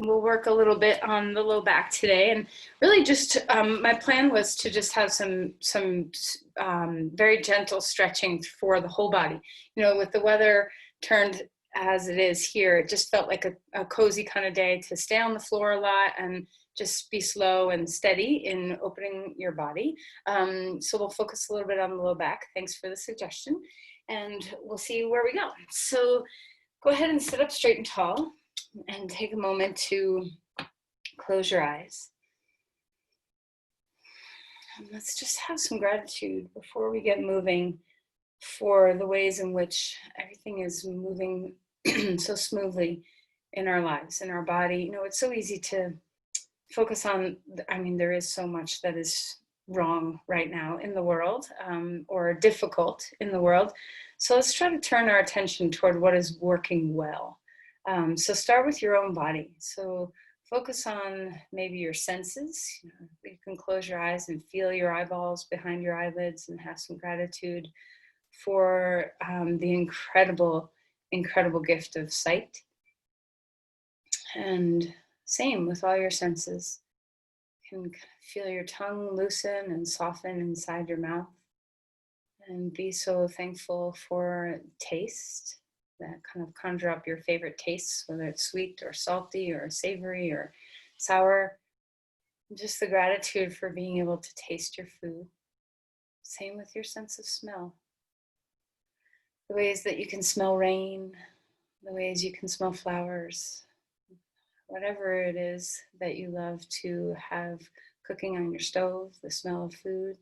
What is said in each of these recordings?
we'll work a little bit on the low back today, and really just my plan was to just have some very gentle stretching for the whole body. You know, with the weather turned as it is here, it just felt like a cozy kind of day to stay on the floor a lot and just be slow and steady in opening your body. So we'll focus a little bit on the low back. Thanks for the suggestion, and we'll see where we go. So go ahead and sit up straight and tall, and take a moment to close your eyes. And let's just have some gratitude before we get moving for the ways in which everything is moving so smoothly in our lives, in our body. You know, it's so easy to focus on, I mean, there is so much that is wrong right now in the world, or difficult in the world. So let's try to turn our attention toward what is working well. So start with your own body. So focus on maybe your senses. You can close your eyes and feel your eyeballs behind your eyelids and have some gratitude for the incredible gift of sight. And same with all your senses. You can feel your tongue loosen and soften inside your mouth, and be so thankful for taste. That kind of conjure up your favorite tastes, whether it's sweet or salty or savory or sour. Just the gratitude for being able to taste your food. Same with your sense of smell. The ways that you can smell rain, the ways you can smell flowers, whatever it is that you love to have cooking on your stove, the smell of food.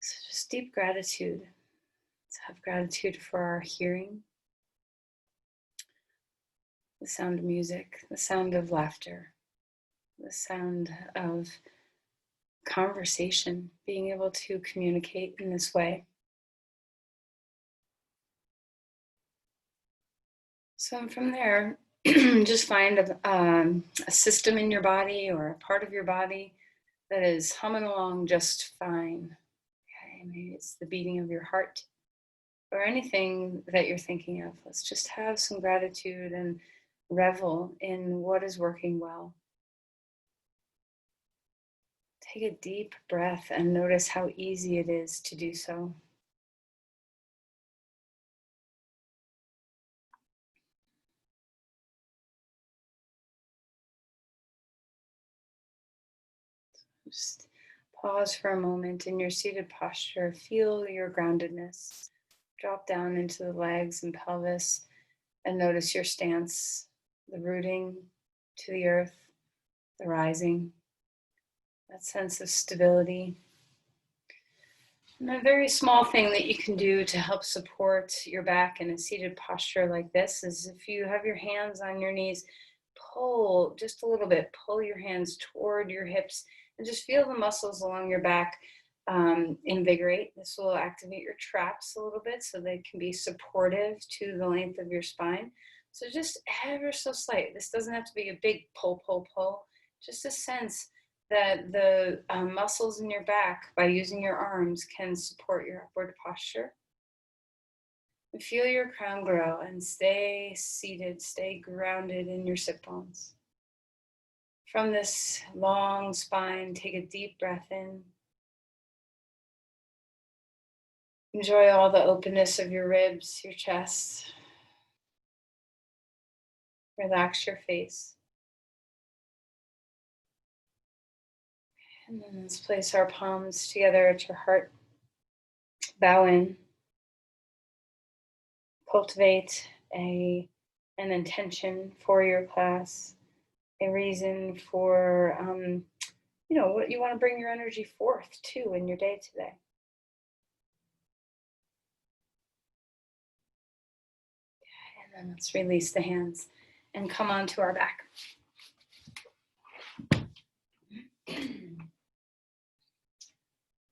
So just deep gratitude. Let's have gratitude for our hearing, the sound of music, the sound of laughter, the sound of conversation, being able to communicate in this way. So from there, just find a system in your body or a part of your body that is humming along just fine. Okay, maybe it's the beating of your heart or anything that you're thinking of. Let's just have some gratitude and revel in what is working well. Take a deep breath and notice how easy it is to do so. Just pause for a moment in your seated posture. Feel your groundedness. Drop down into the legs and pelvis and notice your stance, the rooting to the earth, the rising, that sense of stability. And a very small thing that you can do to help support your back in a seated posture like this is if you have your hands on your knees, pull just a little bit, pull your hands toward your hips and just feel the muscles along your back invigorate. This will activate your traps a little bit so they can be supportive to the length of your spine. So just ever so slight. This doesn't have to be a big pull, just a sense that the muscles in your back, by using your arms, can support your upward posture. And feel your crown grow and stay seated, stay grounded in your sit bones. From this long spine, take a deep breath in. Enjoy all the openness of your ribs, your chest. Relax your face. And then let's place our palms together at your heart. Bow in. Cultivate an intention for your class, a reason for, what you want to bring your energy forth to in your day today. And then let's release the hands and come onto our back.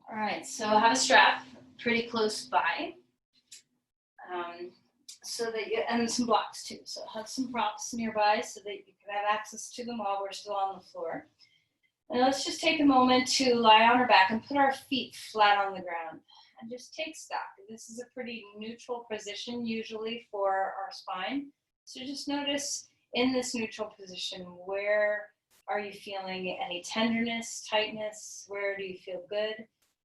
All right, so have a strap pretty close by, so that and some blocks too. So have some props nearby so that you can have access to them while we're still on the floor. And let's just take a moment to lie on our back and put our feet flat on the ground and just take stock. This is a pretty neutral position usually for our spine. So just notice in this neutral position, where are you feeling any tenderness, tightness? Where do you feel good?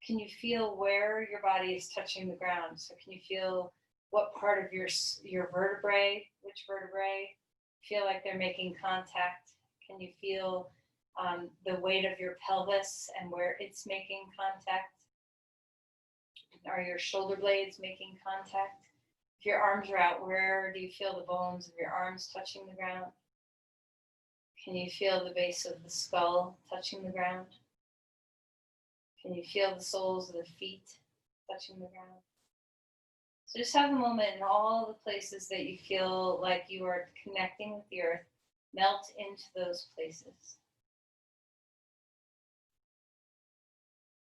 Can you feel where your body is touching the ground? So can you feel what part of your vertebrae, which vertebrae feel like they're making contact? Can you feel the weight of your pelvis and where it's making contact? Are your shoulder blades making contact? If your arms are out, where do you feel the bones of your arms touching the ground? Can you feel the base of the skull touching the ground? Can you feel the soles of the feet touching the ground? So just have a moment in all the places that you feel like you are connecting with the earth, melt into those places.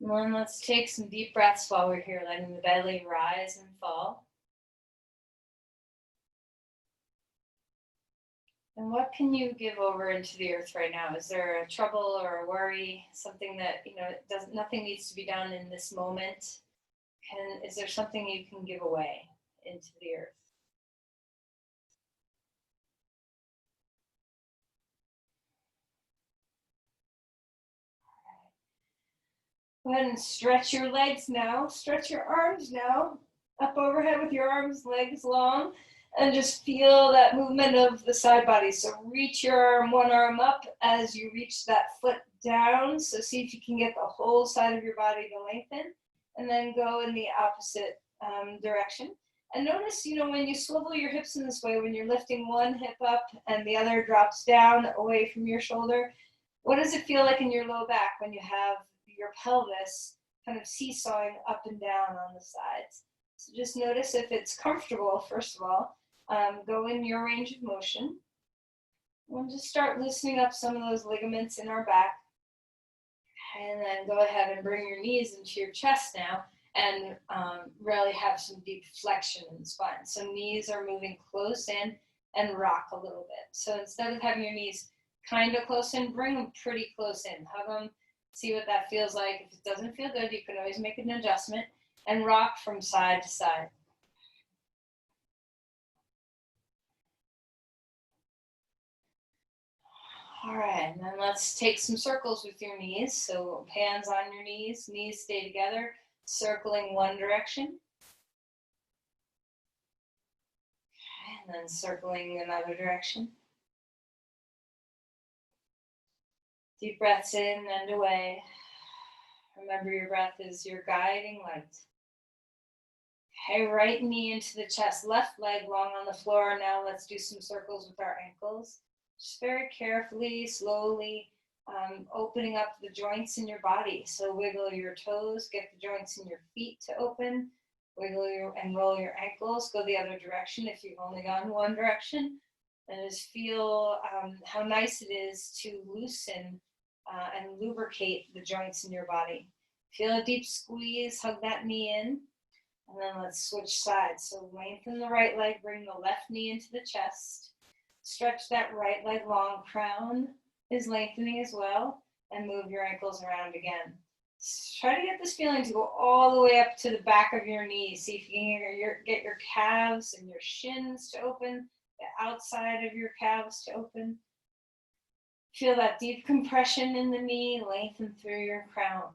And then let's take some deep breaths while we're here, letting the belly rise and fall. And what can you give over into the earth right now? Is there a trouble or a worry, something that, nothing needs to be done in this moment? Is there something you can give away into the earth? Go ahead and stretch your legs now. Stretch your arms now. Up overhead with your arms, legs long. And just feel that movement of the side body. So reach your arm, one arm up as you reach that foot down. So see if you can get the whole side of your body to lengthen. And then go in the opposite direction. And notice, when you swivel your hips in this way, when you're lifting one hip up and the other drops down away from your shoulder, what does it feel like in your low back when you have your pelvis kind of seesawing up and down on the sides? So just notice if it's comfortable, first of all. Go in your range of motion. We'll just start loosening up some of those ligaments in our back. And then go ahead and bring your knees into your chest now and really have some deep flexion in the spine. So knees are moving close in and rock a little bit. So instead of having your knees kind of close in, bring them pretty close in. Hug them, see what that feels like. If it doesn't feel good, you can always make an adjustment and rock from side to side. All right, and then let's take some circles with your knees. So hands on your knees stay together, circling one direction. And then circling another direction. Deep breaths in and away. Remember, your breath is your guiding light. Okay, right knee into the chest, left leg long on the floor. Now let's do some circles with our ankles. Just very carefully, slowly, opening up the joints in your body. So wiggle your toes, get the joints in your feet to open. Wiggle and roll your ankles. Go the other direction if you've only gone one direction. And just feel how nice it is to loosen and lubricate the joints in your body. Feel a deep squeeze, hug that knee in. And then let's switch sides. So lengthen the right leg, bring the left knee into the chest. Stretch that right leg long, crown is lengthening as well, and move your ankles around again. Try to get this feeling to go all the way up to the back of your knees. See if you can get your calves and your shins to open, the outside of your calves to open. Feel that deep compression in the knee, lengthen through your crown.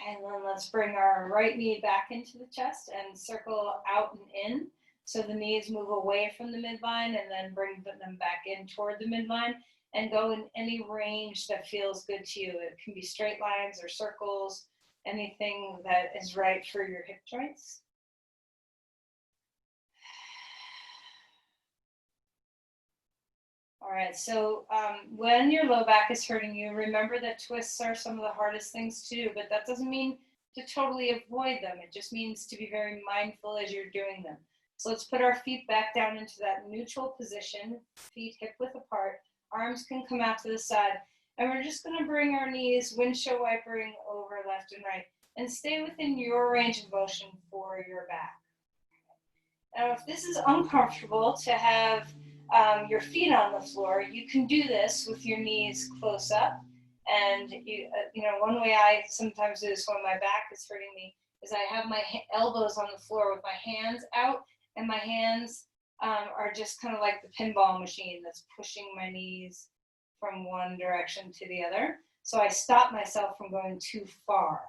And then let's bring our right knee back into the chest and circle out and in. So the knees move away from the midline and then bring them back in toward the midline and go in any range that feels good to you. It can be straight lines or circles, anything that is right for your hip joints. All right, so when your low back is hurting you, remember that twists are some of the hardest things to do, but that doesn't mean to totally avoid them. It just means to be very mindful as you're doing them. So let's put our feet back down into that neutral position, feet hip width apart, arms can come out to the side, and we're just gonna bring our knees windshield wipering over left and right, and stay within your range of motion for your back. Now, if this is uncomfortable to have your feet on the floor, you can do this with your knees close up. And one way I sometimes do this when my back is hurting me is I have my elbows on the floor with my hands out and my hands are just kind of like the pinball machine that's pushing my knees from one direction to the other. So I stop myself from going too far.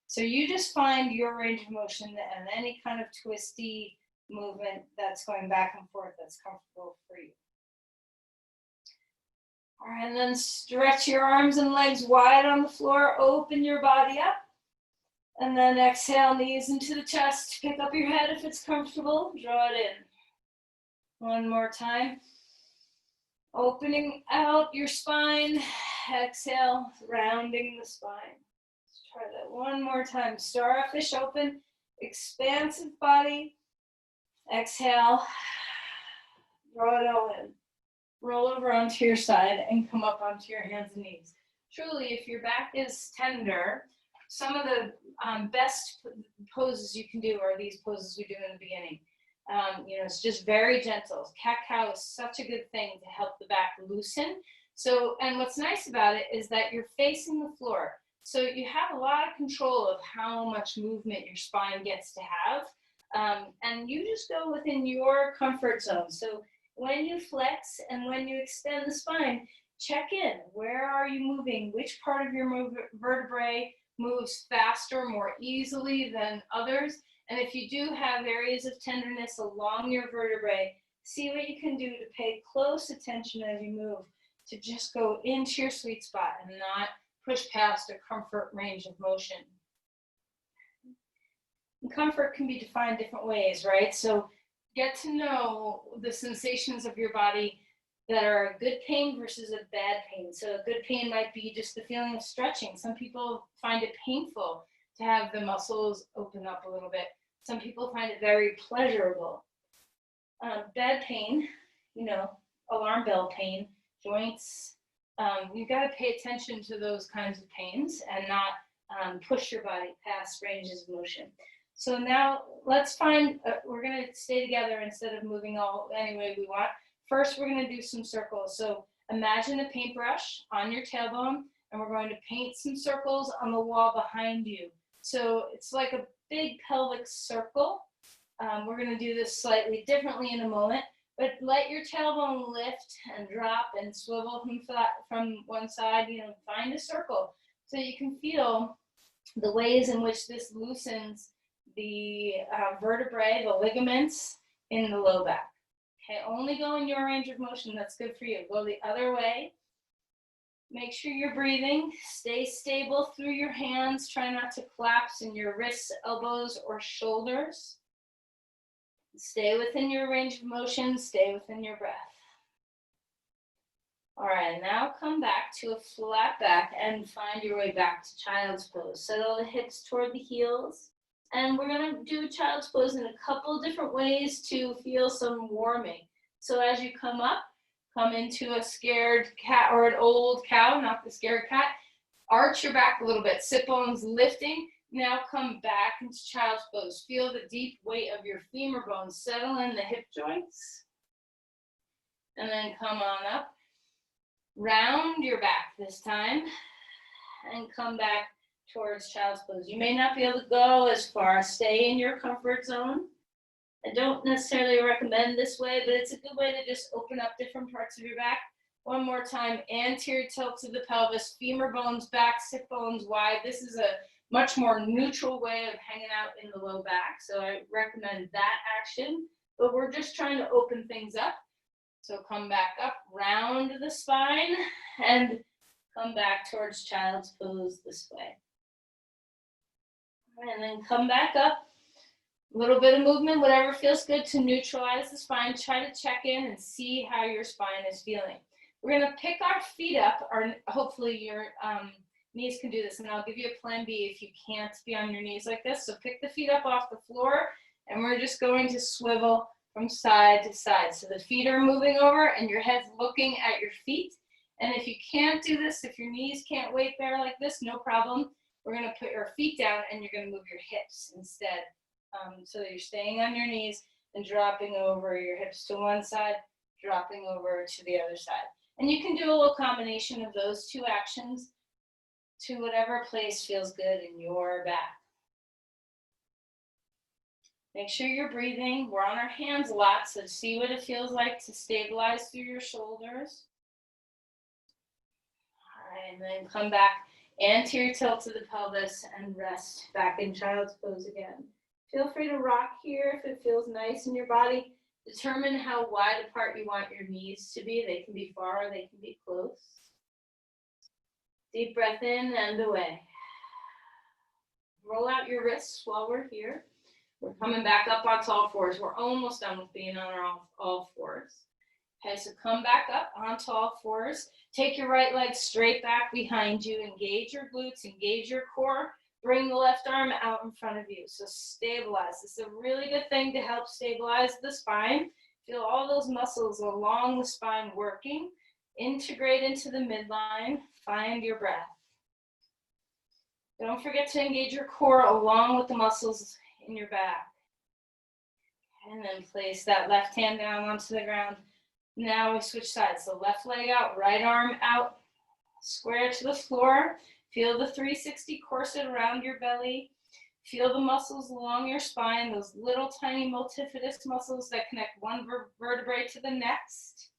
So you just find your range of motion and any kind of twisty movement that's going back and forth that's comfortable for you. All right, and then stretch your arms and legs wide on the floor, open your body up. And then exhale, knees into the chest, pick up your head if it's comfortable, draw it in. One more time. Opening out your spine, exhale, rounding the spine. Let's try that one more time. Starfish open, expansive body. Exhale, draw it all in. Roll over onto your side and come up onto your hands and knees. Truly, if your back is tender, some of the best poses you can do are these poses we do in the beginning. It's just very gentle. Cat-cow is such a good thing to help the back loosen. So, and what's nice about it is that you're facing the floor. So you have a lot of control of how much movement your spine gets to have. And you just go within your comfort zone. So when you flex and when you extend the spine, check in. Where are you moving? Which part of your vertebrae moves faster, more easily than others? And if you do have areas of tenderness along your vertebrae, see what you can do to pay close attention as you move, to just go into your sweet spot and not push past a comfort range of motion. And comfort can be defined different ways, right? So get to know the sensations of your body that are a good pain versus a bad pain. So a good pain might be just the feeling of stretching. Some people find it painful to have the muscles open up a little bit. Some people find it very pleasurable. Bad pain, alarm bell pain, joints, you got to pay attention to those kinds of pains and not push your body past ranges of motion. So now let's find, we're going to stay together instead of moving all any way we want. First, we're going to do some circles. So imagine a paintbrush on your tailbone, and we're going to paint some circles on the wall behind you. So it's like a big pelvic circle. We're going to do this slightly differently in a moment, but let your tailbone lift and drop and swivel from one side, find a circle so you can feel the ways in which this loosens the vertebrae, the ligaments in the low back. Okay, only go in your range of motion. That's good for you. Go the other way. Make sure you're breathing. Stay stable through your hands. Try not to collapse in your wrists, elbows, or shoulders. Stay within your range of motion. Stay within your breath. All right, now come back to a flat back and find your way back to child's pose. Settle the hips toward the heels. And we're going to do child's pose in a couple different ways to feel some warming. So as you come up, come into a scared cat or an old cow, not the scared cat. Arch your back a little bit, sit bones lifting. Now come back into child's pose. Feel the deep weight of your femur bones. Settle in the hip joints. And then come on up. Round your back this time. And come back towards child's pose. You may not be able to go as far. Stay in your comfort zone. I don't necessarily recommend this way, but it's a good way to just open up different parts of your back. One more time, anterior tilt to the pelvis, femur bones back, sit bones wide. This is a much more neutral way of hanging out in the low back. So I recommend that action, but we're just trying to open things up. So come back up, round the spine, and come back towards child's pose this way. And then come back up, a little bit of movement, whatever feels good to neutralize the spine. Try to check in and see how your spine is feeling. We're going to pick our feet up, or hopefully your knees can do this, and I'll give you a plan B if you can't be on your knees like this. So pick the feet up off the floor, and we're just going to swivel from side to side. So the feet are moving over, and your head's looking at your feet. And if you can't do this, if your knees can't weight bear like this, no problem. We're going to put your feet down and you're going to move your hips instead. So that you're staying on your knees and dropping over your hips to one side, dropping over to the other side. And you can do a little combination of those two actions to whatever place feels good in your back. Make sure you're breathing. We're on our hands a lot, so see what it feels like to stabilize through your shoulders. All right, and then come back anterior tilt to the pelvis and rest back in child's pose again. Feel free to rock here if it feels nice in your body. Determine how wide apart you want your knees to be. They can be far or they can be close. Deep breath in and away. Roll out your wrists while we're here. We're coming back up onto all fours. We're almost done with being on our all fours. Okay, so come back up onto all fours. Take your right leg straight back behind you. Engage your glutes, engage your core. Bring the left arm out in front of you. So stabilize. This is a really good thing to help stabilize the spine. Feel all those muscles along the spine working. Integrate into the midline. Find your breath. Don't forget to engage your core along with the muscles in your back. And then place that left hand down onto the ground. Now we switch sides. So left leg out, right arm out, square to the floor. Feel the 360 corset around your belly. Feel the muscles along your spine, those little tiny multifidus muscles that connect one vertebrae to the next.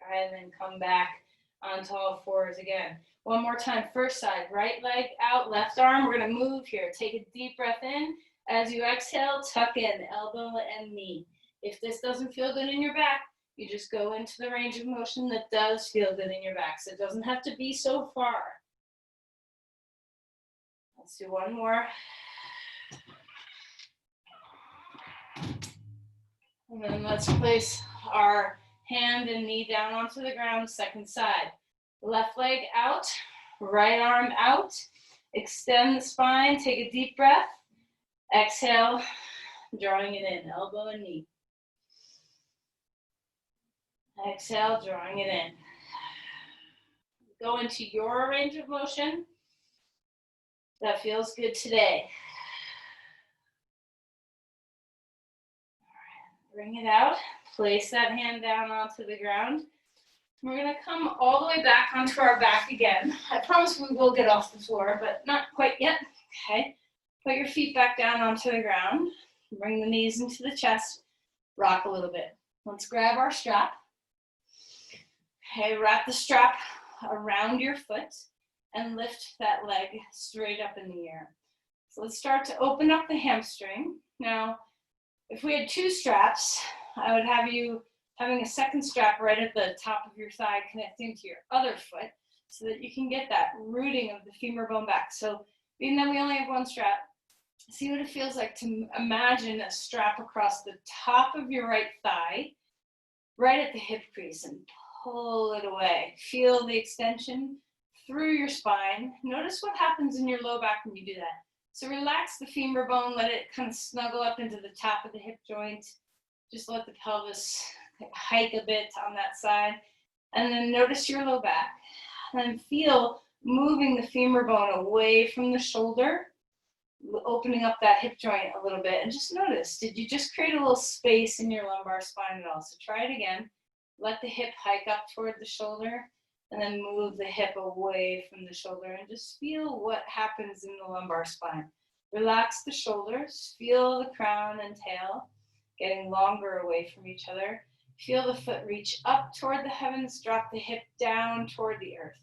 All right, and then come back onto all fours again. One more time, first side, right leg out, left arm. We're gonna move here. Take a deep breath in. As you exhale, tuck in, elbow and knee. If this doesn't feel good in your back, you just go into the range of motion that does feel good in your back. So it doesn't have to be so far. Let's do one more. And then let's place our hand and knee down onto the ground, second side. Left leg out, right arm out. Extend the spine, take a deep breath. Exhale, drawing it in, elbow and knee. Exhale, drawing it in. Go into your range of motion that feels good today. Bring it out, place that hand down onto the ground. We're gonna come all the way back onto our back again. I promise we will get off the floor, but not quite yet. Okay, put your feet back down onto the ground. Bring the knees into the chest, rock a little bit. Let's grab our strap. Okay, wrap the strap around your foot and lift that leg straight up in the air. So let's start to open up the hamstring. Now, if we had two straps, I would have you having a second strap right at the top of your thigh connecting to your other foot so that you can get that rooting of the femur bone back. So being that we only have one strap, see what it feels like to imagine a strap across the top of your right thigh, right at the hip crease, and pull it away. Feel the extension through your spine. Notice what happens in your low back when you do that. So relax the femur bone, let it kind of snuggle up into the top of the hip joint. Just let the pelvis hike a bit on that side. And then notice your low back. And then feel moving the femur bone away from the shoulder, opening up that hip joint a little bit. And just notice, did you just create a little space in your lumbar spine at all? So try it again. Let the hip hike up toward the shoulder and then move the hip away from the shoulder and just feel what happens in the lumbar spine. Relax the shoulders, feel the crown and tail getting longer away from each other. Feel the foot reach up toward the heavens, drop the hip down toward the earth.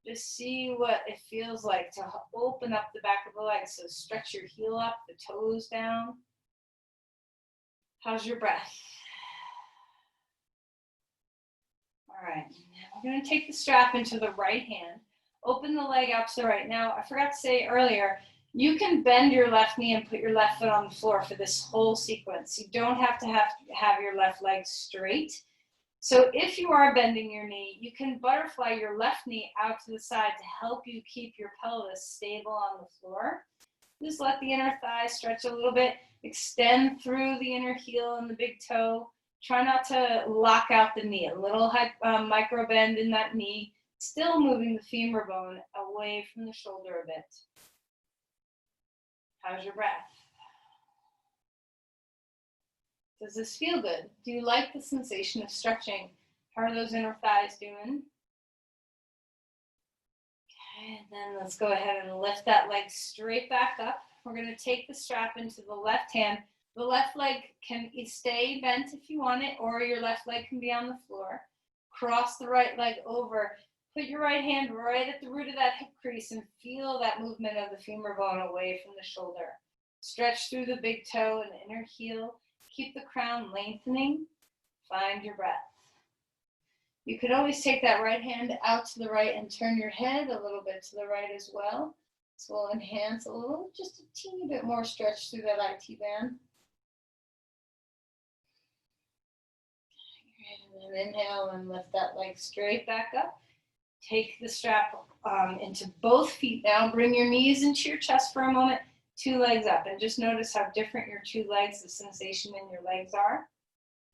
Just see what it feels like to open up the back of the leg. So stretch your heel up, the toes down. How's your breath? All right, we're going to take the strap into the right hand. Open the leg out to the right. Now, I forgot to say earlier, you can bend your left knee and put your left foot on the floor for this whole sequence. You don't have to have your left leg straight. So if you are bending your knee, you can butterfly your left knee out to the side to help you keep your pelvis stable on the floor. Just let the inner thigh stretch a little bit, extend through the inner heel and the big toe. Try not to lock out the knee, a little micro bend in that knee, still moving the femur bone away from the shoulder a bit. How's your breath? Does this feel good? Do you like the sensation of stretching? How are those inner thighs doing? And then let's go ahead and lift that leg straight back up. We're going to take the strap into the left hand. The left leg can stay bent if you want it, or your left leg can be on the floor. Cross the right leg over. Put your right hand right at the root of that hip crease and feel that movement of the femur bone away from the shoulder. Stretch through the big toe and the inner heel. Keep the crown lengthening. Find your breath. You could always take that right hand out to the right and turn your head a little bit to the right as well. This will enhance a little, just a teeny bit more stretch through that IT band. And then inhale and lift that leg straight back up. Take the strap into both feet now. Bring your knees into your chest for a moment. 2 legs up. And just notice how different your 2 legs, the sensation in your legs are.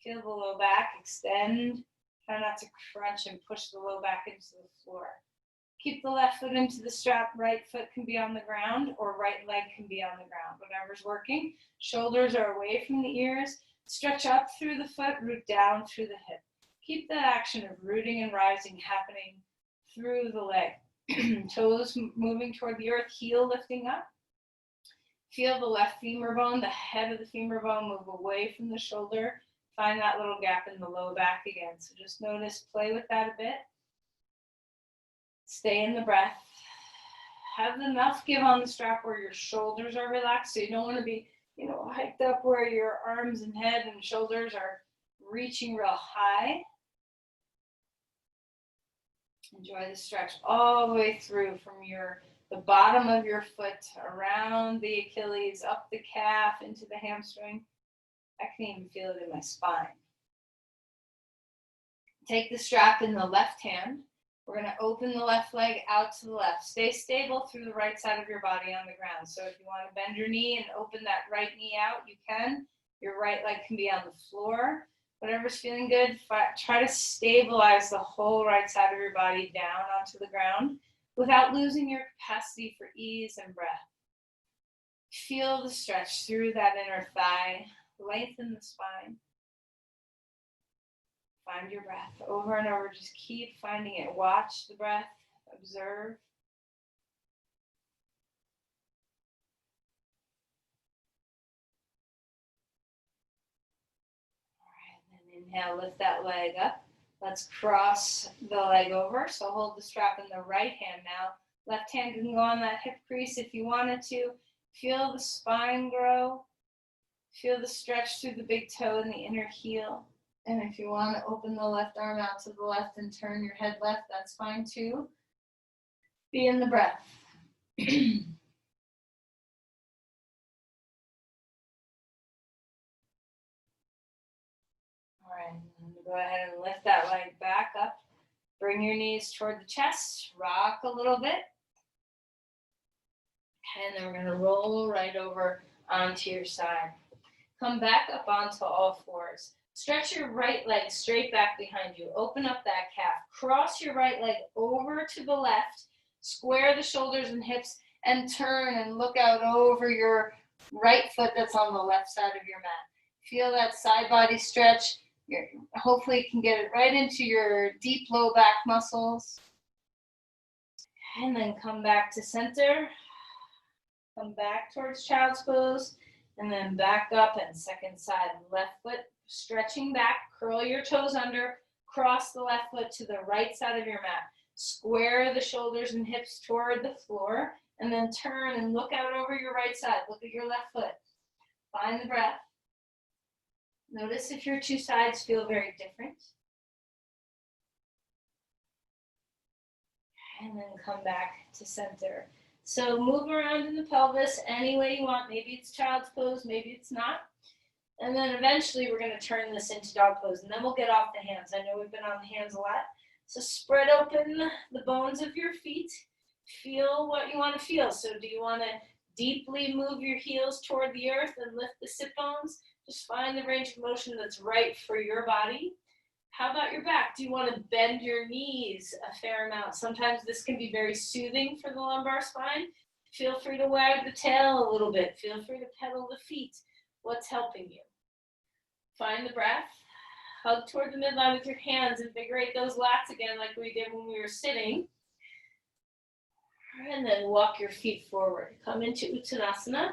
Feel the low back. Extend. Try not to crunch and push the low back into the floor. Keep the left foot into the strap. Right foot can be on the ground or right leg can be on the ground. Whatever's working. Shoulders are away from the ears. Stretch up through the foot. Root down through the hip. Keep the action of rooting and rising happening through the leg. Toes moving toward the earth. Heel lifting up. Feel the left femur bone, the head of the femur bone move away from the shoulder. Find that little gap in the low back again. So just notice, play with that a bit. Stay in the breath. Have enough give on the strap where your shoulders are relaxed. So you don't want to be, hiked up where your arms and head and shoulders are reaching real high. Enjoy the stretch all the way through from the bottom of your foot, around the Achilles, up the calf, into the hamstring. I can even feel it in my spine. Take the strap in the left hand. We're going to open the left leg out to the left. Stay stable through the right side of your body on the ground. So if you want to bend your knee and open that right knee out, you can. Your right leg can be on the floor. Whatever's feeling good, try to stabilize the whole right side of your body down onto the ground without losing your capacity for ease and breath. Feel the stretch through that inner thigh. Lengthen the spine. Find your breath over and over. Just keep finding it. Watch the breath. Observe. All right, then inhale, lift that leg up. Let's cross the leg over. So hold the strap in the right hand now. Left hand can go on that hip crease if you wanted to. Feel the spine grow. Feel the stretch through the big toe and the inner heel. And if you want to open the left arm out to the left and turn your head left, that's fine too. Be in the breath. All right, go ahead and lift that leg back up. Bring your knees toward the chest. Rock a little bit. And then we're going to roll right over onto your side. Come back up onto all fours. Stretch your right leg straight back behind you. Open up that calf. Cross your right leg over to the left. Square the shoulders and hips and turn and look out over your right foot that's on the left side of your mat. Feel that side body stretch. Hopefully you can get it right into your deep low back muscles. And then come back to center. Come back towards child's pose. And then back up and second side. Left foot stretching back. Curl your toes under. Cross the left foot to the right side of your mat. Square the shoulders and hips toward the floor. And then turn and look out over your right side. Look at your left foot. Find the breath. Notice if your 2 sides feel very different. And then come back to center. So move around in the pelvis any way you want. Maybe it's child's pose, maybe it's not. And then eventually we're going to turn this into dog pose. And then we'll get off the hands. I know we've been on the hands a lot. So spread open the bones of your feet. Feel what you want to feel. So do you want to deeply move your heels toward the earth and lift the sit bones? Just find the range of motion that's right for your body. How about your back? Do you want to bend your knees a fair amount? Sometimes this can be very soothing for the lumbar spine. Feel free to wag the tail a little bit. Feel free to pedal the feet. What's helping you? Find the breath. Hug toward the midline with your hands. Invigorate those lats again like we did when we were sitting. And then walk your feet forward. Come into Uttanasana.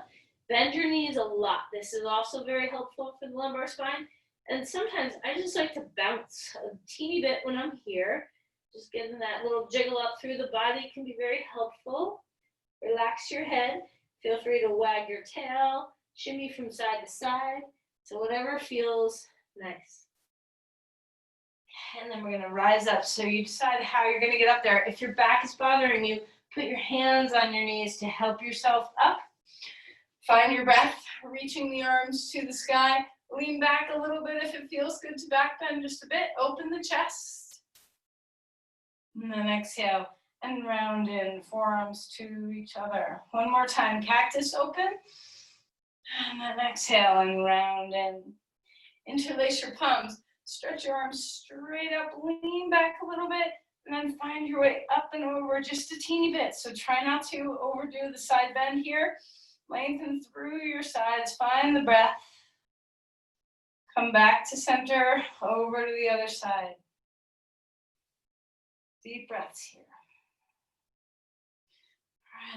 Bend your knees a lot. This is also very helpful for the lumbar spine. And sometimes I just like to bounce a teeny bit when I'm here. Just getting that little jiggle up through the body can be very helpful. Relax your head. Feel free to wag your tail, shimmy from side to side. So whatever feels nice. And then we're going to rise up. So you decide how you're going to get up there. If your back is bothering you, put your hands on your knees to help yourself up. Find your breath, reaching the arms to the sky. Lean back a little bit if it feels good to back bend just a bit. Open the chest. And then exhale and round in, forearms to each other. One more time, cactus open. And then exhale and round in. Interlace your palms. Stretch your arms straight up, lean back a little bit, and then find your way up and over just a teeny bit. So try not to overdo the side bend here. Lengthen through your sides, find the breath. Come back to center, over to the other side. Deep breaths here.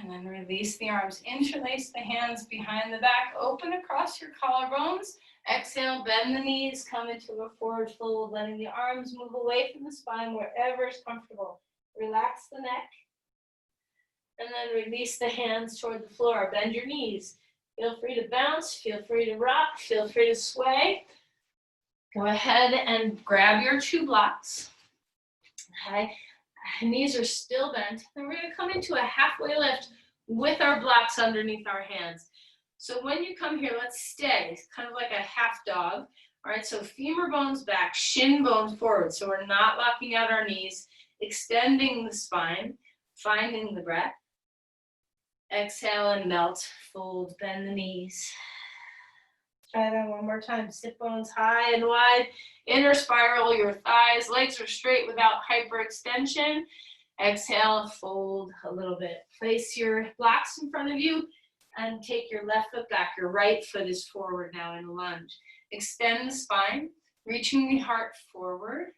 And then release the arms, interlace the hands behind the back, open across your collarbones. Exhale, bend the knees, come into a forward fold, letting the arms move away from the spine wherever is comfortable. Relax the neck. And then release the hands toward the floor. Bend your knees. Feel free to bounce, feel free to rock, feel free to sway. Go ahead and grab your 2 blocks. Okay. Knees are still bent. And we're going to come into a halfway lift with our blocks underneath our hands. So when you come here, let's stay. It's kind of like a half dog. All right, so femur bones back, shin bones forward. So we're not locking out our knees, extending the spine, finding the breath. Exhale and melt, fold, bend the knees. Try that one more time. Sit bones high and wide. Inner spiral your thighs. Legs are straight without hyperextension. Exhale, fold a little bit. Place your blocks in front of you and take your left foot back. Your right foot is forward now in a lunge. Extend the spine, reaching the heart forward.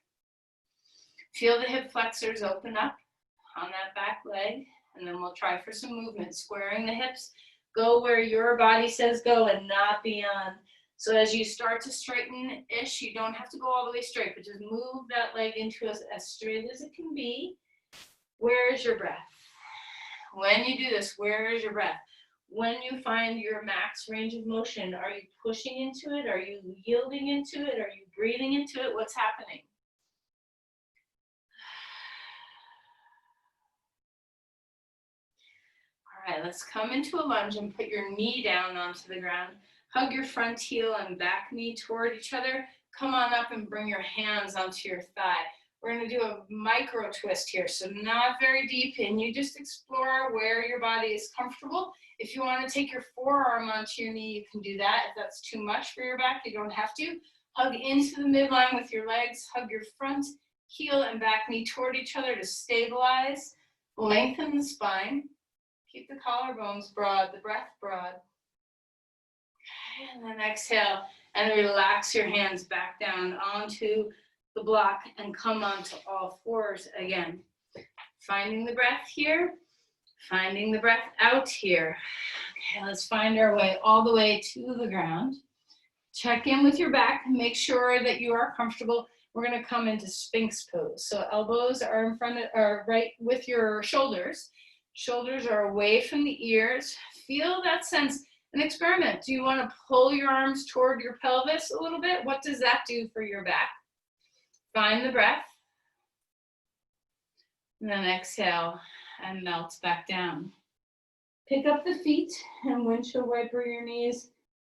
Feel the hip flexors open up on that back leg. And then we'll try for some movement. Squaring the hips. Go where your body says go and not beyond. So as you start to straighten-ish, you don't have to go all the way straight, but just move that leg into as straight as it can be. Where is your breath? When you do this, where is your breath? When you find your max range of motion, are you pushing into it? Are you yielding into it? Are you breathing into it? What's happening? All right, let's come into a lunge and put your knee down onto the ground. Hug your front heel and back knee toward each other. Come on up and bring your hands onto your thigh. We're going to do a micro twist here, so not very deep in. You just explore where your body is comfortable. If you want to take your forearm onto your knee, you can do that. If that's too much for your back, you don't have to. Hug into the midline with your legs. Hug your front heel and back knee toward each other to stabilize. Lengthen the spine. Keep the collarbones broad, the breath broad. And then exhale and relax your hands back down onto the block and come onto all fours again. Finding the breath here, finding the breath out here. Okay, let's find our way all the way to the ground. Check in with your back, make sure that you are comfortable. We're going to come into Sphinx pose. So elbows are in front of, are right with your shoulders. Shoulders are away from the ears. Feel that sense. An experiment. Do you want to pull your arms toward your pelvis a little bit? What does that do for your back? Find the breath. And then exhale and melt back down. Pick up the feet and windshield wiper your knees.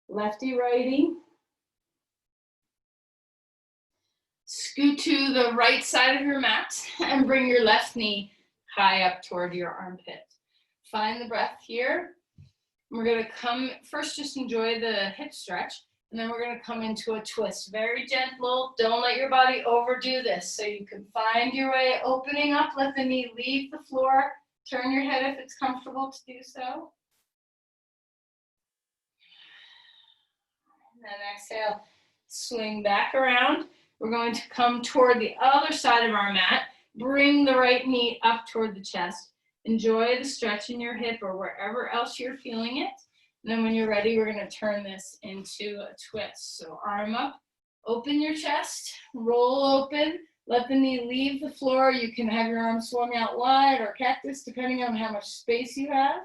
Lefty, righty. Scoot to the right side of your mat and bring your left knee high up toward your armpit. Find the breath here. We're going to come, first just enjoy the hip stretch, and then we're going to come into a twist. Very gentle, don't let your body overdo this. So you can find your way opening up, let the knee leave the floor, turn your head if it's comfortable to do so. And then exhale, swing back around. We're going to come toward the other side of our mat, bring the right knee up toward the chest. Enjoy the stretch in your hip or wherever else you're feeling it. And then when you're ready, we're going to turn this into a twist. So arm up, open your chest, roll open, let the knee leave the floor. You can have your arms swung out wide or cactus, depending on how much space you have.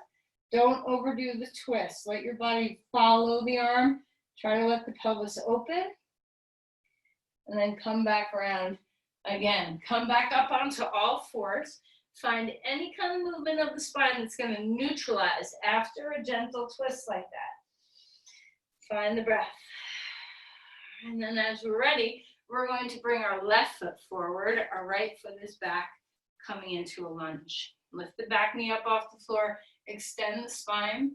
Don't overdo the twist. Let your body follow the arm. Try to let the pelvis open. And then come back around again. Come back up onto all fours. Find any kind of movement of the spine that's going to neutralize after a gentle twist like that. Find the breath. And then as we're ready, we're going to bring our left foot forward. Our right foot is back, coming into a lunge. Lift the back knee up off the floor. Extend the spine.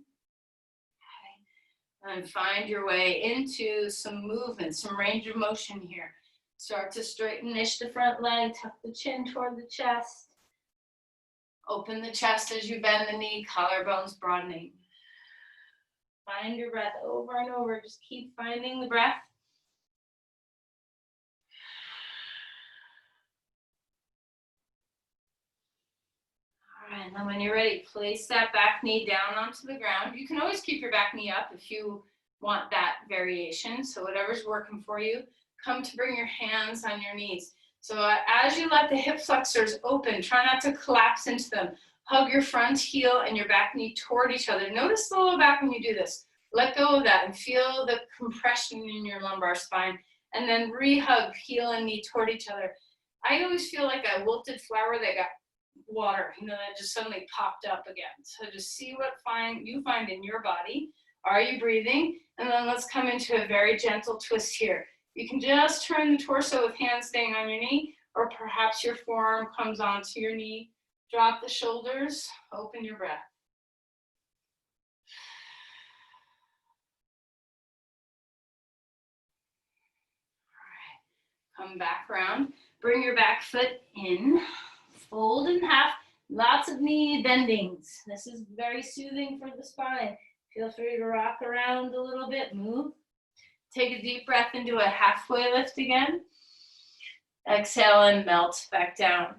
And find your way into some movement, some range of motion here. Start to straighten-ish the front leg. Tuck the chin toward the chest. Open the chest as you bend the knee, collarbones broadening. Find your breath over and over. Just keep finding the breath. All right, and then when you're ready, place that back knee down onto the ground. You can always keep your back knee up if you want that variation. So whatever's working for you, come to bring your hands on your knees. So as you let the hip flexors open, try not to collapse into them. Hug your front heel and your back knee toward each other. Notice the low back when you do this. Let go of that and feel the compression in your lumbar spine. And then re-hug heel and knee toward eeach other. I always feel like a wilted flower that got water, that just suddenly popped up again. So just see what you find in your body. Are you breathing? And then let's come into a very gentle twist here. You can just turn the torso with hands staying on your knee, or perhaps your forearm comes onto your knee. Drop the shoulders, open your breath. All right, come back around. Bring your back foot in, fold in half. Lots of knee bendings. This is very soothing for the spine. Feel free to rock around a little bit, move. Take a deep breath into a halfway lift again. Exhale and melt back down.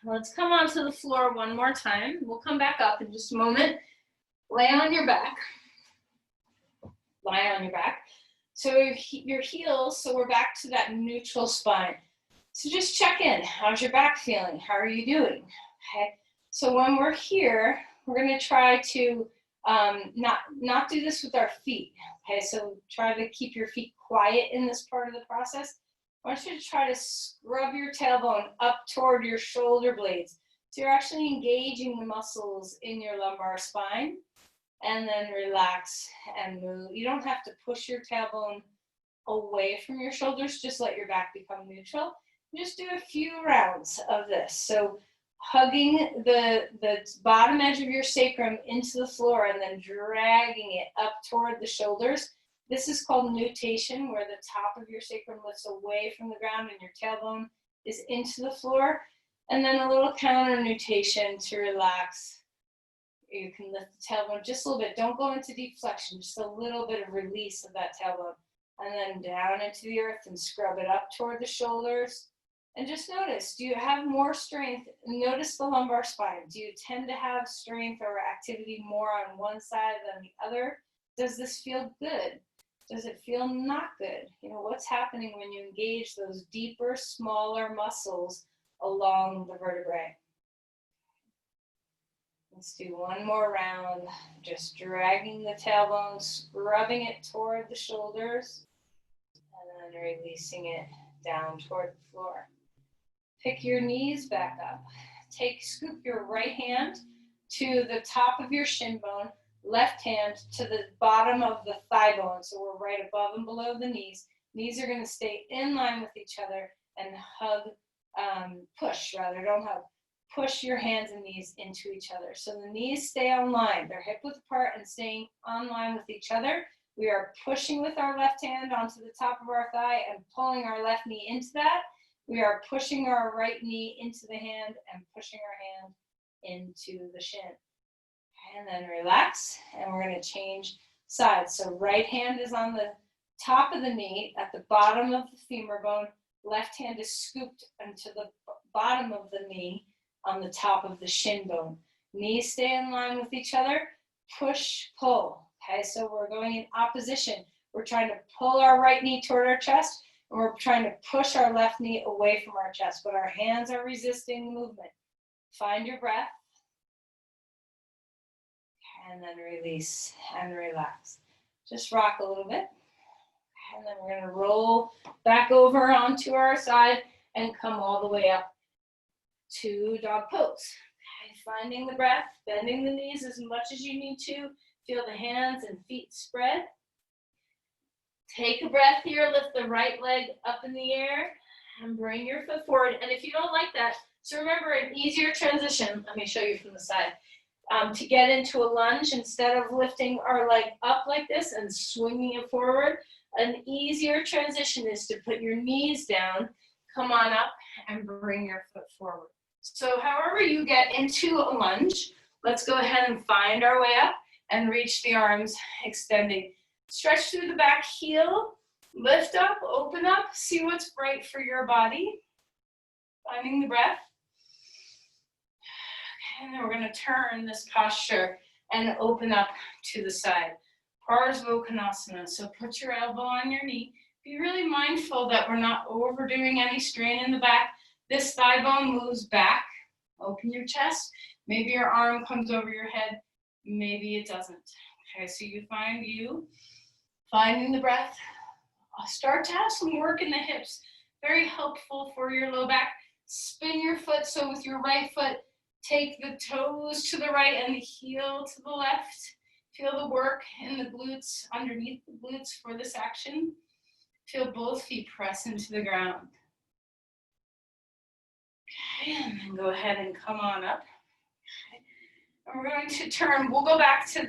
Let's come onto the floor one more time. We'll come back up in just a moment. Lay on your back. Lie on your back. So your heels, so we're back to that neutral spine. So just check in. How's your back feeling? How are you doing? Okay. So when we're here, we're going to try to not do this with our feet. Okay, so try to keep your feet quiet in this part of the process. I want you to try to scrub your tailbone up toward your shoulder blades. So you're actually engaging the muscles in your lumbar spine, and then relax and move. You don't have to push your tailbone away from your shoulders, just let your back become neutral. Just do a few rounds of this. So hugging the bottom edge of your sacrum into the floor and then dragging it up toward the shoulders. This is called nutation, where the top of your sacrum lifts away from the ground and your tailbone is into the floor. And then a little counter nutation to relax. You can lift the tailbone just a little bit. Don't go into deep flexion, just a little bit of release of that tailbone. And then down into the earth and scrub it up toward the shoulders. And just notice, do you have more strength? Notice the lumbar spine. Do you tend to have strength or activity more on one side than the other? Does this feel good? Does it feel not good? What's happening when you engage those deeper, smaller muscles along the vertebrae? Let's do one more round. Just dragging the tailbone, scrubbing it toward the shoulders, and then releasing it down toward the floor. Pick your knees back up. Scoop your right hand to the top of your shin bone, left hand to the bottom of the thigh bone. So we're right above and below the knees. Knees are going to stay in line with each other and push your hands and knees into each other. So the knees stay on line. They're hip width apart and staying on line with each other. We are pushing with our left hand onto the top of our thigh and pulling our left knee into that. We are pushing our right knee into the hand and pushing our hand into the shin. And then relax, and we're going to change sides. So right hand is on the top of the knee at the bottom of the femur bone. Left hand is scooped into the bottom of the knee on the top of the shin bone. Knees stay in line with each other. Push, pull. Okay, so we're going in opposition. We're trying to pull our right knee toward our chest, and we're trying to push our left knee away from our chest, but our hands are resisting the movement. Find your breath. And then release and relax. Just rock a little bit. And then we're going to roll back over onto our side and come all the way up to dog pose. Okay, finding the breath, bending the knees as much as you need to. Feel the hands and feet spread. Take a breath here, lift the right leg up in the air and bring your foot forward. And if you don't like that, so remember an easier transition, let me show you from the side. To get into a lunge, instead of lifting our leg up like this and swinging it forward, an easier transition is to put your knees down, come on up, and bring your foot forward. So however you get into a lunge, let's go ahead and find our way up and reach the arms extending. Stretch through the back heel, lift up, open up, see what's right for your body. Finding the breath. And then we're going to turn this posture and open up to the side. Parsvottanasana. So put your elbow on your knee. Be really mindful that we're not overdoing any strain in the back. This thigh bone moves back. Open your chest. Maybe your arm comes over your head. Maybe it doesn't. Okay, so you find you. Finding the breath. Start to have some work in the hips. Very helpful for your low back. Spin your foot. So with your right foot, take the toes to the right and the heel to the left. Feel the work in the glutes, underneath the glutes for this action. Feel both feet press into the ground. Okay, and then go ahead and come on up. Okay. And we're going to turn, we'll go back to,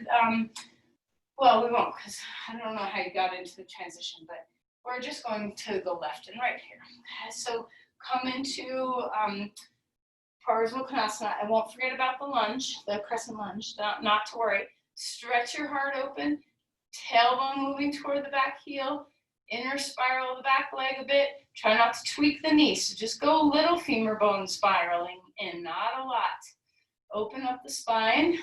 well, we won't because I don't know how you got into the transition, but we're just going to go left and right here. Okay, so come into Parsvottanasana. I won't forget about the lunge, the crescent lunge, not to worry. Stretch your heart open, tailbone moving toward the back heel, inner spiral the back leg a bit. Try not to tweak the knee, so just go little femur bone spiraling in, not a lot. Open up the spine,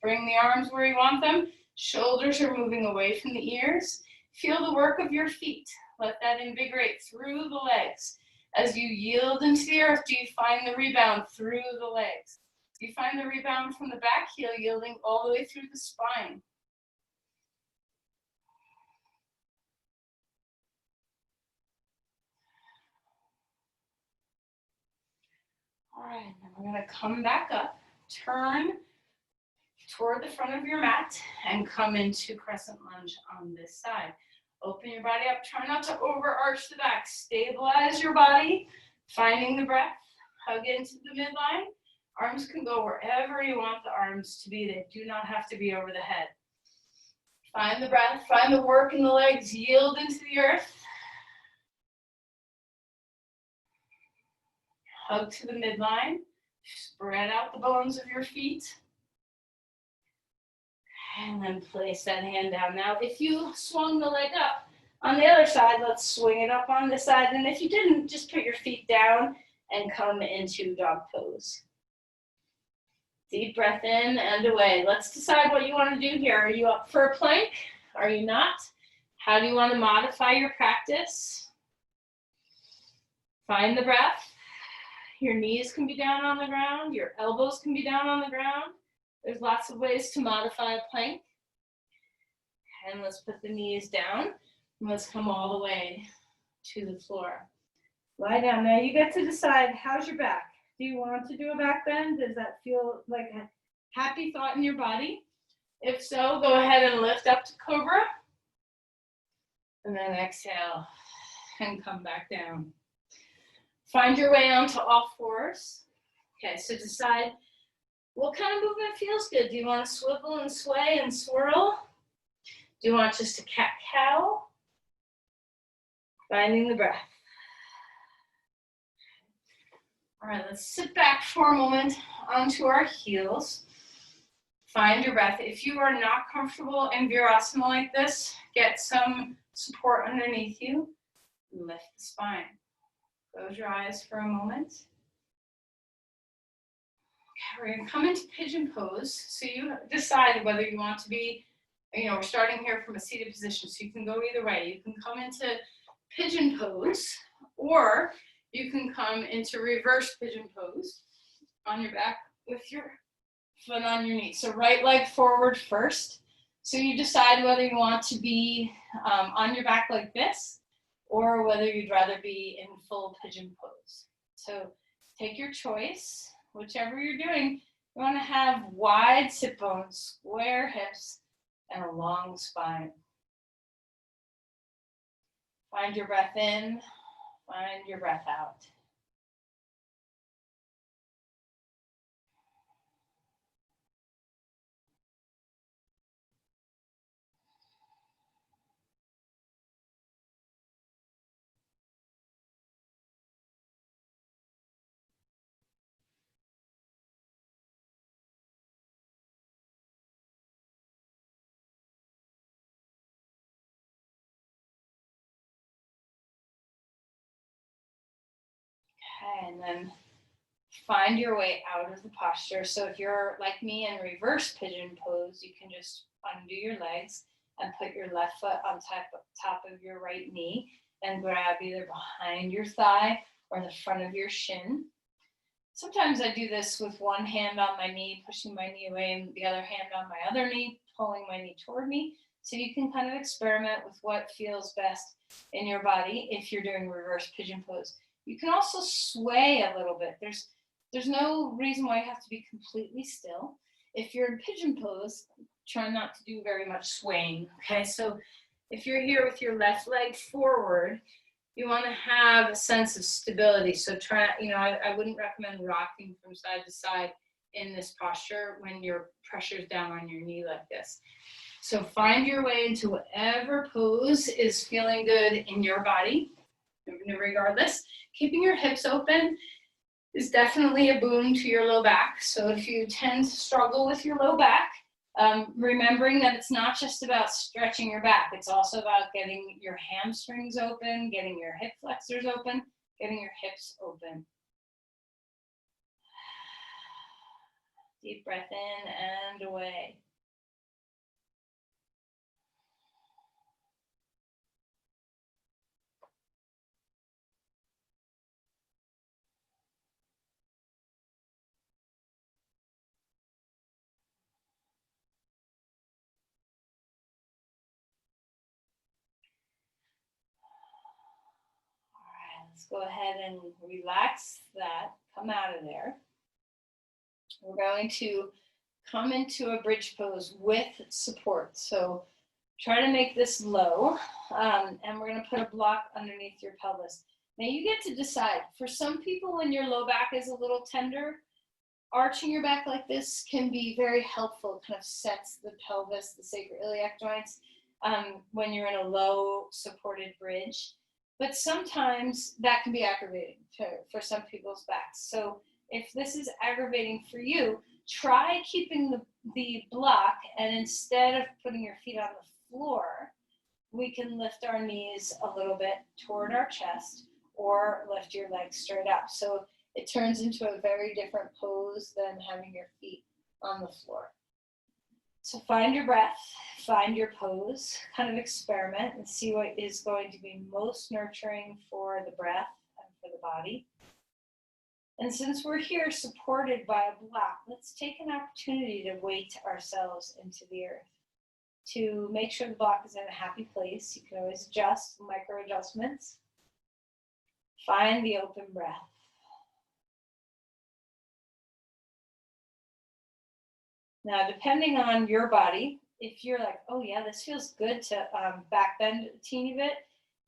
bring the arms where you want them. Shoulders are moving away from the ears. Feel the work of your feet. Let that invigorate through the legs. As you yield into the earth, do you find the rebound through the legs? Do you find the rebound from the back heel yielding all the way through the spine? All right, then we're going to come back up, turn toward the front of your mat, and come into crescent lunge on this side. Open your body up. Try not to overarch the back. Stabilize your body, finding the breath. Hug into the midline. Arms can go wherever you want the arms to be. They do not have to be over the head. Find the breath. Find the work in the legs. Yield into the earth. Hug to the midline. Spread out the bones of your feet. And then place that hand down. Now, if you swung the leg up on the other side, let's swing it up on this side. And if you didn't, just put your feet down and come into dog pose. Deep breath in and away. Let's decide what you want to do here. Are you up for a plank? Are you not? How do you want to modify your practice? Find the breath. Your knees can be down on the ground. Your elbows can be down on the ground. There's lots of ways to modify a plank. And let's put the knees down. And let's come all the way to the floor. Lie down. Now you get to decide, how's your back? Do you want to do a back bend? Does that feel like a happy thought in your body? If so, go ahead and lift up to cobra. And then exhale and come back down. Find your way onto all fours. Okay, so decide what kind of movement feels good. Do you want to swivel and sway and swirl? Do you want just a cat-cow? Finding the breath. All right, let's sit back for a moment onto our heels. Find your breath. If you are not comfortable in Virasana like this, get some support underneath you. Lift the spine. Close your eyes for a moment. we're going to come into pigeon pose. So you decide whether you want to be, we're starting here from a seated position, so you can go either way. You can come into pigeon pose, or you can come into reverse pigeon pose on your back with your foot on your knee. So right leg forward first. So you decide whether you want to be on your back like this, or whether you'd rather be in full pigeon pose. So take your choice, whichever you're doing. You want to have wide sit bones, square hips, and a long spine. Find your breath in, find your breath out. Okay, and then find your way out of the posture. So if you're like me in reverse pigeon pose, you can just undo your legs and put your left foot on top of your right knee and grab either behind your thigh or the front of your shin. Sometimes I do this with one hand on my knee, pushing my knee away, and the other hand on my other knee, pulling my knee toward me. So you can kind of experiment with what feels best in your body if you're doing reverse pigeon pose. You can also sway a little bit. There's no reason why you have to be completely still. If you're in pigeon pose, try not to do very much swaying. Okay, so if you're here with your left leg forward, you want to have a sense of stability. So try, I wouldn't recommend rocking from side to side in this posture when your pressure's down on your knee like this. So find your way into whatever pose is feeling good in your body, regardless. Keeping your hips open is definitely a boon to your low back. So if you tend to struggle with your low back, remembering that it's not just about stretching your back, it's also about getting your hamstrings open, getting your hip flexors open, getting your hips open. Deep breath in and away. Let's go ahead and relax that, come out of there. We're going to come into a bridge pose with support. So try to make this low, and we're going to put a block underneath your pelvis. Now you get to decide. For some people, when your low back is a little tender, arching your back like this can be very helpful. It kind of sets the pelvis, the sacroiliac joints, when you're in a low supported bridge. But sometimes that can be aggravating for some people's backs. So if this is aggravating for you, try keeping the block, and instead of putting your feet on the floor, we can lift our knees a little bit toward our chest or lift your legs straight up. So it turns into a very different pose than having your feet on the floor. So find your breath, find your pose, kind of experiment and see what is going to be most nurturing for the breath and for the body. And since we're here supported by a block, let's take an opportunity to weight ourselves into the earth. To make sure the block is in a happy place, you can always adjust, micro adjustments. Find the open breath. Now, depending on your body, if you're like, oh yeah, this feels good to back bend a teeny bit,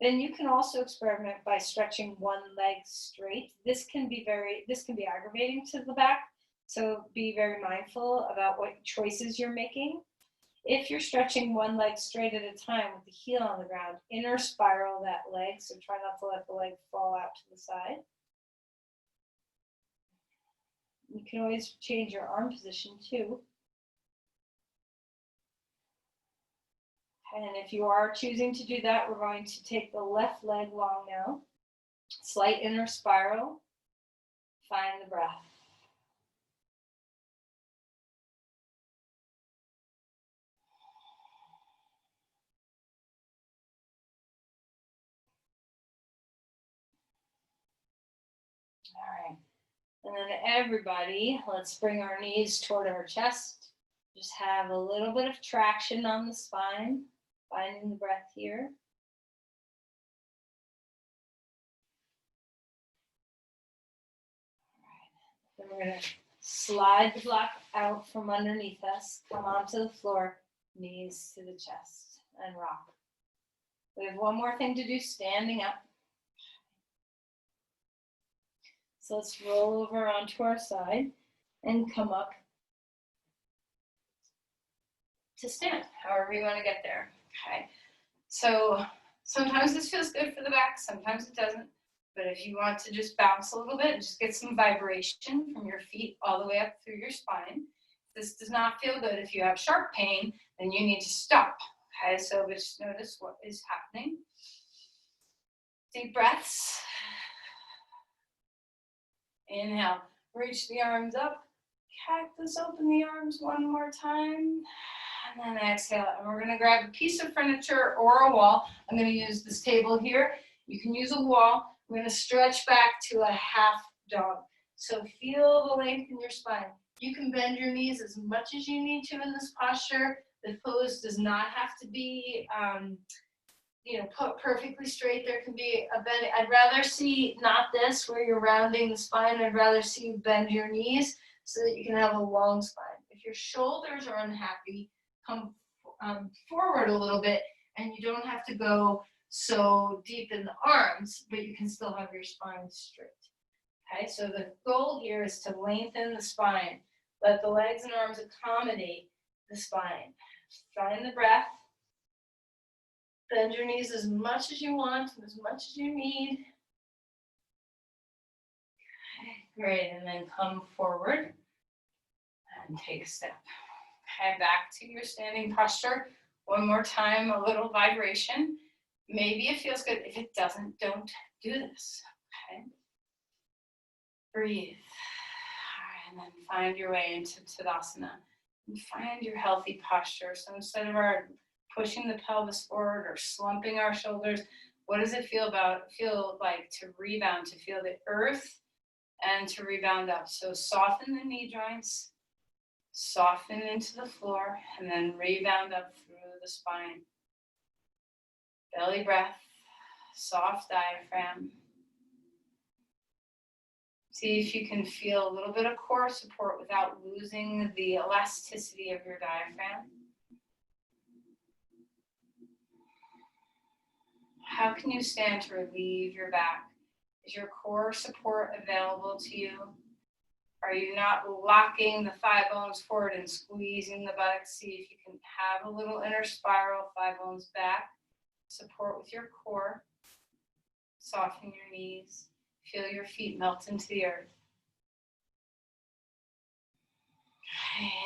then you can also experiment by stretching one leg straight. This can be aggravating to the back, so be very mindful about what choices you're making. If you're stretching one leg straight at a time with the heel on the ground, inner spiral that leg, so try not to let the leg fall out to the side. You can always change your arm position too. And if you are choosing to do that, we're going to take the left leg long now. Slight inner spiral. Find the breath. All right. And then everybody, let's bring our knees toward our chest. Just have a little bit of traction on the spine, finding the breath here. All right. Then we're going to slide the block out from underneath us, come onto the floor, knees to the chest, and rock. We have one more thing to do, standing up. So let's roll over onto our side and come up to stand, however you want to get there. Okay. So sometimes this feels good for the back, sometimes it doesn't. But if you want to just bounce a little bit, just get some vibration from your feet all the way up through your spine. If this does not feel good, if you have sharp pain, then you need to stop. Okay, so just notice what is happening. Deep breaths. Inhale, reach the arms up. Cactus, open the arms one more time. And then exhale. And we're going to grab a piece of furniture or a wall. I'm going to use this table here. You can use a wall. We're going to stretch back to a half dog. So feel the length in your spine. You can bend your knees as much as you need to in this posture. The pose does not have to be put perfectly straight. There can be a bend. I'd rather see not this where you're rounding the spine. I'd rather see you bend your knees so that you can have a long spine. If your shoulders are unhappy, come forward a little bit, and you don't have to go so deep in the arms, but you can still have your spine straight. Okay, so the goal here is to lengthen the spine. Let the legs and arms accommodate the spine. Find the breath. Bend your knees as much as you want, as much as you need. Okay, great, and then come forward and take a step. Okay, back to your standing posture. One more time, a little vibration. Maybe it feels good. If it doesn't, don't do this. Okay. Breathe. All right, and then find your way into Tadasana. And find your healthy posture. So instead of our pushing the pelvis forward or slumping our shoulders, what does it feel like to rebound, to feel the earth and to rebound up? So soften the knee joints, soften into the floor, and then rebound up through the spine. Belly breath, soft diaphragm. See if you can feel a little bit of core support without losing the elasticity of your diaphragm. How can you stand to relieve your back? Is your core support available to you? Are you not locking the thigh bones forward and squeezing the buttocks? See if you can have a little inner spiral, thigh bones back. Support with your core. Soften your knees. Feel your feet melt into the earth.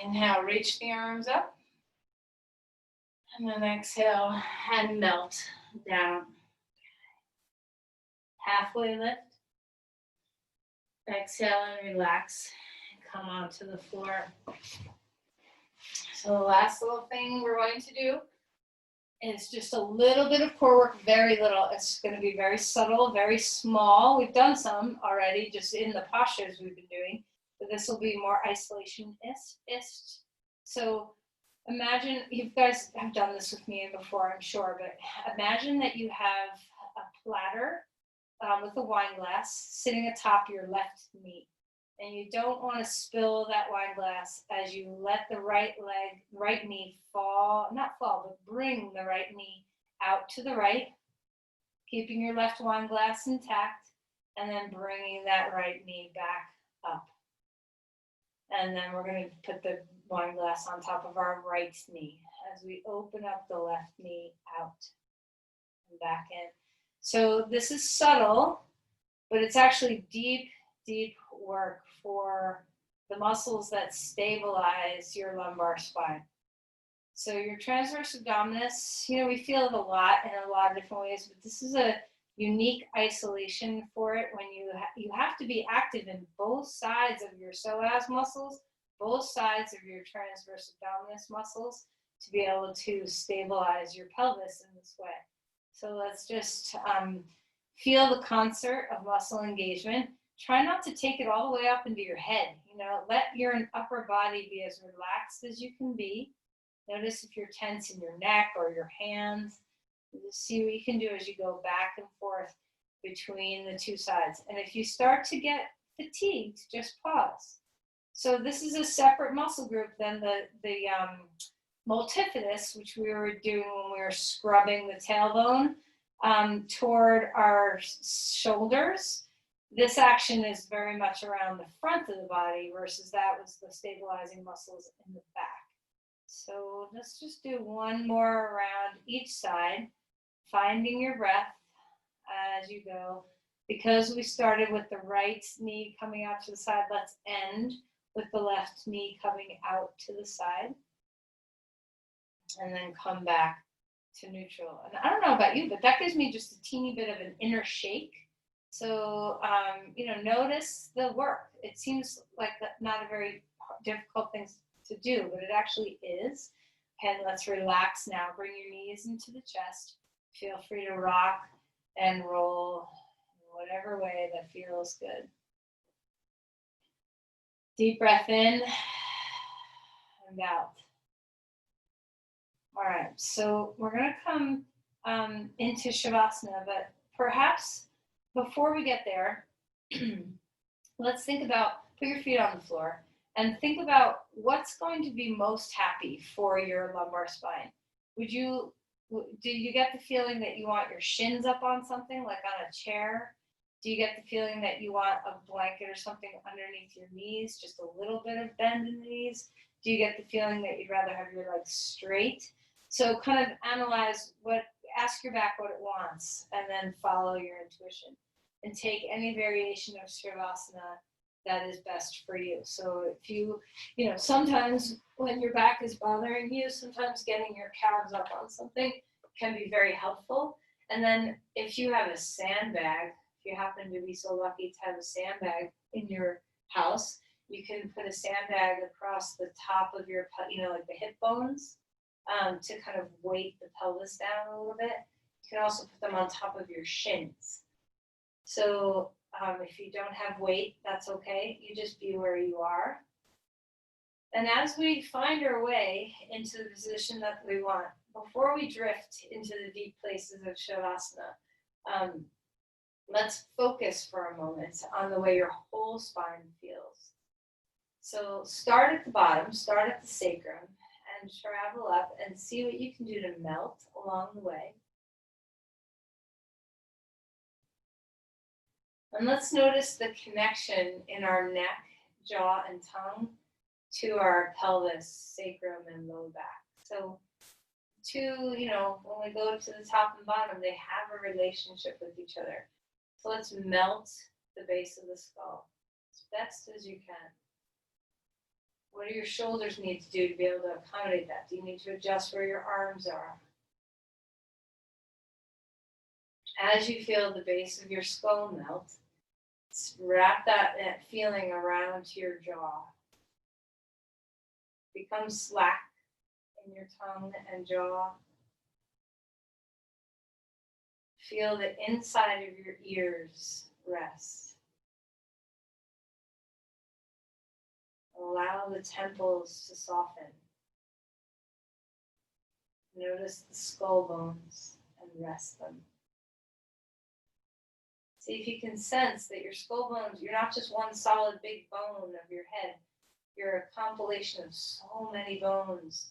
Inhale, reach the arms up. And then exhale and melt down. Halfway lift. Exhale and relax. And come onto the floor. So the last little thing we're going to do is just a little bit of core work, very little. It's going to be very subtle, very small. We've done some already just in the postures we've been doing, but this will be more isolation-ist. So imagine, you guys have done this with me before, I'm sure, but imagine that you have a platter with a wine glass sitting atop your left knee. And you don't want to spill that wine glass as you let the right knee but bring the right knee out to the right, keeping your left wine glass intact, and then bringing that right knee back up. And then we're going to put the wine glass on top of our right knee as we open up the left knee out and back in. So this is subtle, but it's actually deep work for the muscles that stabilize your lumbar spine. So your transverse abdominis, we feel it a lot in a lot of different ways, but this is a unique isolation for it when you have to be active in both sides of your psoas muscles, both sides of your transverse abdominis muscles to be able to stabilize your pelvis in this way. So let's just feel the concert of muscle engagement. try not to take it all the way up into your head. You know, let your upper body be as relaxed as you can be. Notice if you're tense in your neck or your hands. Just see what you can do as you go back and forth between the two sides. And if you start to get fatigued, just pause. So this is a separate muscle group than the multifidus, which we were doing when we were scrubbing the tailbone toward our shoulders. This action is very much around the front of the body versus that was the stabilizing muscles in the back. So let's just do one more around each side, finding your breath as you go. Because we started with the right knee coming out to the side, let's end with the left knee coming out to the side. And then come back to neutral. And I don't know about you, but that gives me just a teeny bit of an inner shake. So, notice the work. It seems like not a very difficult thing to do, but it actually is. And let's relax now. Bring your knees into the chest. Feel free to rock and roll in whatever way that feels good. Deep breath in and out. All right, so we're going to come into Shavasana, but perhaps before we get there, let's think about, put your feet on the floor and think about what's going to be most happy for your lumbar spine. Do you get the feeling that you want your shins up on something, like on a chair? Do you get the feeling that you want a blanket or something underneath your knees, just a little bit of bend in the knees? Do you get the feeling that you'd rather have your legs straight? So kind of ask your back what it wants, and then follow your intuition. And take any variation of Shavasana that is best for you. So if sometimes when your back is bothering you, sometimes getting your calves up on something can be very helpful. And then if you have a sandbag, if you happen to be so lucky to have a sandbag in your house, you can put a sandbag across the top of your, like the hip bones, to kind of weight the pelvis down a little bit. You can also put them on top of your shins. So if you don't have weight, that's okay. You just be where you are. And as we find our way into the position that we want, before we drift into the deep places of Shavasana, let's focus for a moment on the way your whole spine feels. So start at the bottom, start at the sacrum, and travel up and see what you can do to melt along the way. And let's notice the connection in our neck, jaw, and tongue to our pelvis, sacrum, and low back. So when we go to the top and bottom, they have a relationship with each other. So let's melt the base of the skull as best as you can. What do your shoulders need to do to be able to accommodate that? Do you need to adjust where your arms are? As you feel the base of your skull melt, wrap that feeling around your jaw. Become slack in your tongue and jaw. Feel the inside of your ears rest. Allow the temples to soften. Notice the skull bones and rest them. See if you can sense that your skull bones, you're not just one solid big bone of your head. You're a compilation of so many bones.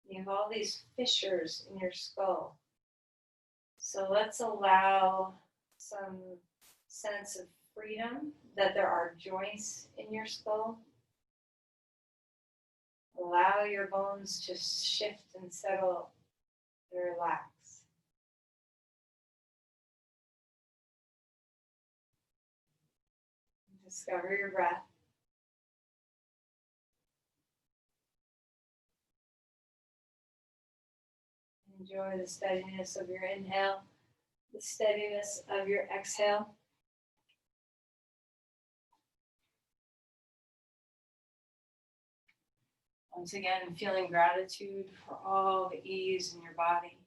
You have all these fissures in your skull. So let's allow some sense of freedom, that there are joints in your skull. Allow your bones to shift and settle and relax. Discover your breath. Enjoy the steadiness of your inhale, the steadiness of your exhale. Once again, feeling gratitude for all the ease in your body.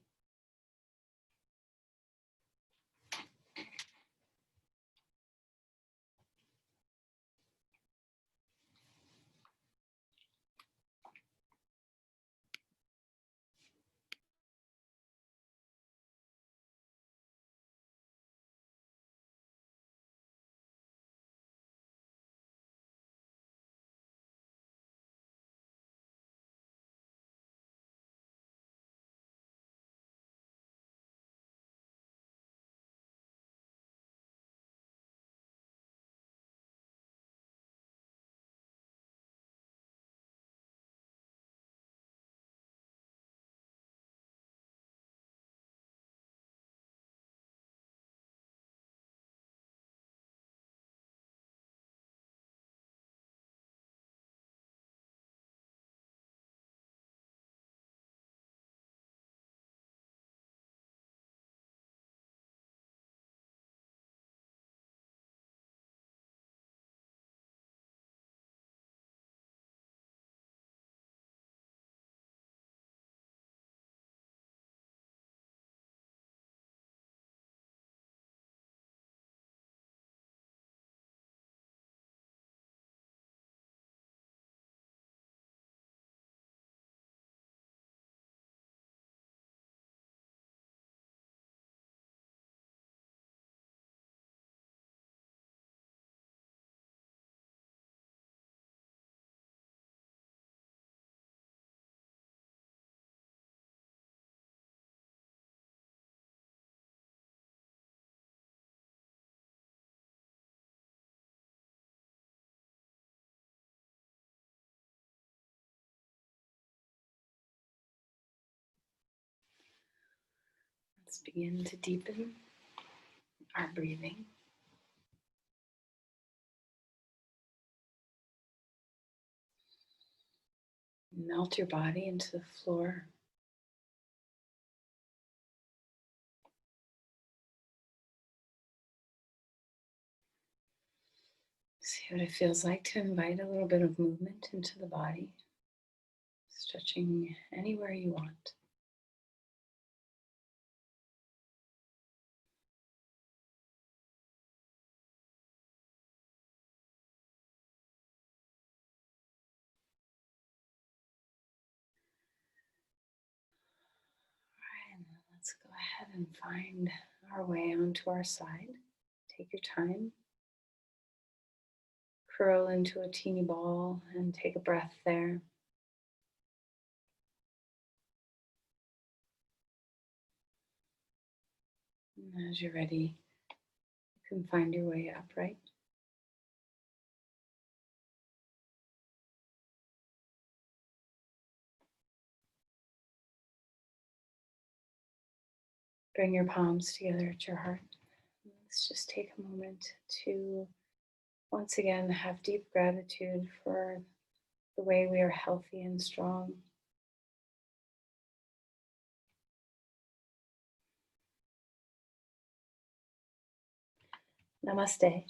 begin to deepen our breathing. Melt your body into the floor. See what it feels like to invite a little bit of movement into the body, stretching anywhere you want. And then let's go ahead and find our way onto our side. Take your time. Curl into a teeny ball and take a breath there. And as you're ready, you can find your way upright. Bring your palms together at your heart. Let's just take a moment to once again have deep gratitude for the way we are healthy and strong. Namaste.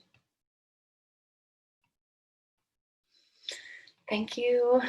Thank you